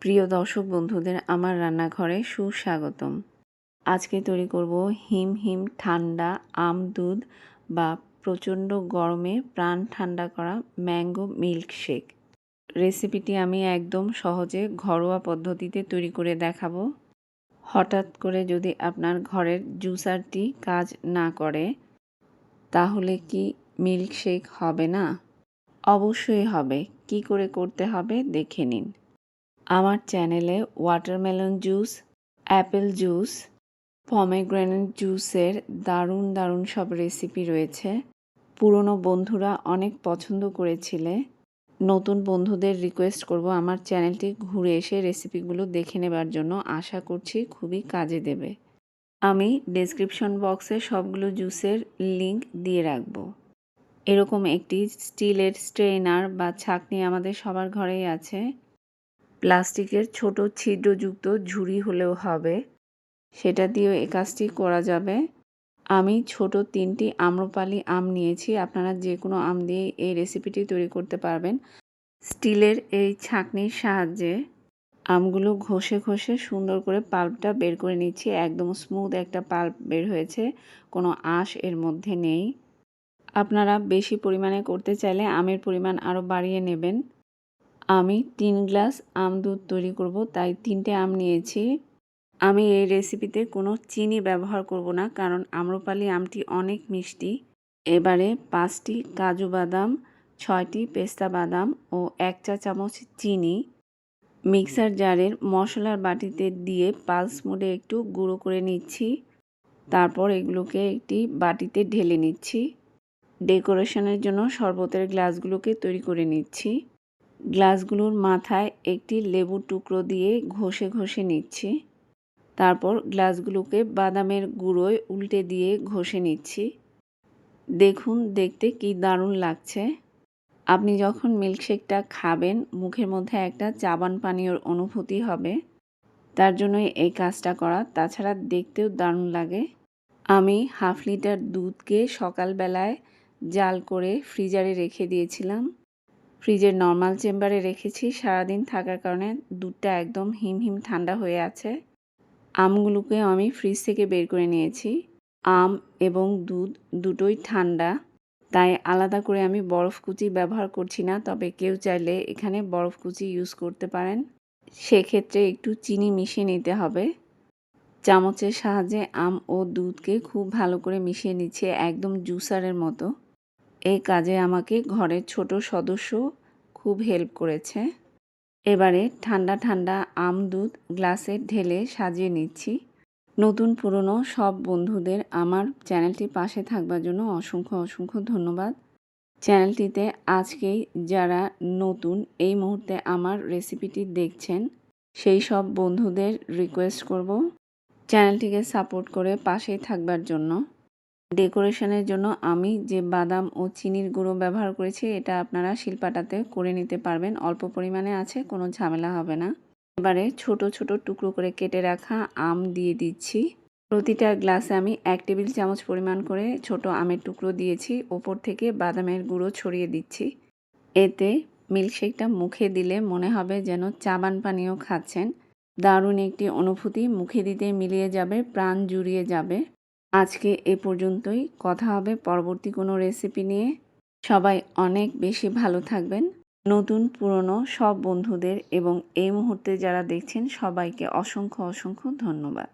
প্রিয় দর্শক বন্ধুদের আমার রান্নাঘরে সুস্বাগতম। আজকে তৈরি করব হিম হিম ঠান্ডা আম দুধ বা প্রচণ্ড গরমে প্রাণ ঠান্ডা করা ম্যাঙ্গো মিল্কশেক। রেসিপিটি আমি একদম সহজে ঘরোয়া পদ্ধতিতে তৈরি করে দেখাবো। হঠাৎ করে যদি আপনার ঘরের জুসারটি কাজ না করে তাহলে কি মিল্কশেক হবে না? অবশ্যই হবে। কি করে করতে হবে দেখে নিন। আমার চ্যানেলে ওয়াটারমেলন জুস, অ্যাপেল জুস, পমেগ্রেনেট জুসের দারুণ সব রেসিপি রয়েছে। পুরনো বন্ধুরা অনেক পছন্দ করেছিলে। নতুন বন্ধুদের রিকোয়েস্ট করব আমার চ্যানেলটি ঘুরে এসে রেসিপিগুলো দেখে নেবার জন্য। আশা করছি খুবই কাজে দেবে। আমি ডেসক্রিপশন বক্সে সবগুলো জুসের লিংক দিয়ে রাখব। এরকম একটি স্টিলের স্ট্রেনার বা ছাঁকনি আমাদের সবার ঘরেই আছে। প্লাস্টিকের ছোট ছিদ্রযুক্ত ঝুড়ি হলেও হবে, সেটা দিয়েও এই কাজটি করা যাবে। আমি ছোট 3টি আম্রপালি আম নিয়েছি। আপনারা যে কোনো আম দিয়ে এই রেসিপিটি তৈরি করতে পারবেন। স্টিলের এই ছাঁকনির সাহায্যে আমগুলো ঘষে সুন্দর করে পাল্পটা বের করে নিচ্ছি। একদম স্মুথ একটা পাল্প বের হয়েছে, কোনো আঁশ এর মধ্যে নেই। আপনারা বেশি পরিমাণে করতে চাইলে আমের পরিমাণ আরও বাড়িয়ে নেবেন। আমি 3 গ্লাস আম দুধ তৈরি করব, তাই 3টে আম নিয়েছি। আমি এই রেসিপিতে কোনো চিনি ব্যবহার করব না, কারণ আম্রপালি আমটি অনেক মিষ্টি। এবারে 5টি কাজু বাদাম, 6টি পেস্তা বাদাম ও 1 চা চামচ চিনি মিক্সার জারের মশলার বাটিতে দিয়ে পালস মোডে একটু গুঁড়ো করে নিচ্ছি। তারপর এগুলোকে একটি বাটিতে ঢেলে নিচ্ছি। ডেকোরেশনের জন্য শরবতের গ্লাসগুলোকে তৈরি করে নিচ্ছি। গ্লাসগুলোর মাথায় একটি লেবুর টুকরো দিয়ে ঘষে নিচ্ছি। তারপর গ্লাসগুলোকে বাদামের গুঁড়োয় উল্টে দিয়ে ঘষে নিচ্ছি। দেখুন দেখতে কি দারুণ লাগছে। আপনি যখন মিল্কশেকটা খাবেন মুখের মধ্যে একটা চাবান পানীয়র অনুভূতি হবে। তার জন্যই এই কাজটা করা। তাছাড়া দেখতেও দারুণ লাগে। আমি হাফ লিটার দুধকে সকালবেলায় জাল করে ফ্রিজারে রেখে দিয়েছিলাম। ফ্রিজের নর্মাল চেম্বারে রেখেছি। সারাদিন থাকার কারণে দুধটা একদম হিম ঠান্ডা হয়ে আছে। আমগুলোকে আমি ফ্রিজ থেকে বের করে নিয়েছি। আম এবং দুধ দুটোই ঠান্ডা, তাই আলাদা করে আমি বরফ কুচি ব্যবহার করছি না। তবে কেউ চাইলে এখানে বরফ কুচি ইউজ করতে পারেন। সেক্ষেত্রে একটু চিনি মিশিয়ে নিতে হবে। চামচের সাহায্যে আম ও দুধকে খুব ভালো করে মিশিয়ে নিচ্ছে, একদম জুসারের মতো। এই কাজে আমাকে ঘরের ছোট সদস্য খুব হেল্প করেছে। এবারে ঠান্ডা আম দুধ গ্লাসে ঢেলে সাজিয়ে নিচ্ছি। নতুন পুরনো সব বন্ধুদের আমার চ্যানেলটি পাশে থাকবার জন্য অসংখ্য ধন্যবাদ। চ্যানেলটিতে আজকেই যারা নতুন এই মুহূর্তে আমার রেসিপিটি দেখছেন সেই সব বন্ধুদের রিকোয়েস্ট করব চ্যানেলটিকে সাপোর্ট করে পাশেই থাকবার জন্য। ডেকোরেশনের জন্য আমি যে বাদাম ও চিনির গুঁড়ো ব্যবহার করেছি এটা আপনারা শিলপাটাতে করে নিতে পারবেন। অল্প পরিমাণে আছে, কোনো ঝামেলা হবে না। এবারে ছোট টুকরো করে কেটে রাখা আম দিয়ে দিচ্ছি। প্রতিটা গ্লাসে আমি 1 টেবিল চামচ পরিমাণ করে ছোট আমের টুকরো দিয়েছি। ওপর থেকে বাদামের গুঁড়ো ছড়িয়ে দিচ্ছি। এতে মিল্কশেকটা মুখে দিলে মনে হবে যেন চাবান পানীয় খাচ্ছেন। দারুণ একটি অনুভূতি, মুখে দিতে মিলিয়ে যাবে, প্রাণ জুড়িয়ে যাবে। আজকে এ পর্যন্তই। কথা হবে পরবর্তী কোনো রেসিপি নিয়ে। সবাই অনেক বেশি ভালো থাকবেন। নতুন পুরনো সব বন্ধুদের এবং এই মুহূর্তে যারা দেখছেন সবাইকে অসংখ্য ধন্যবাদ।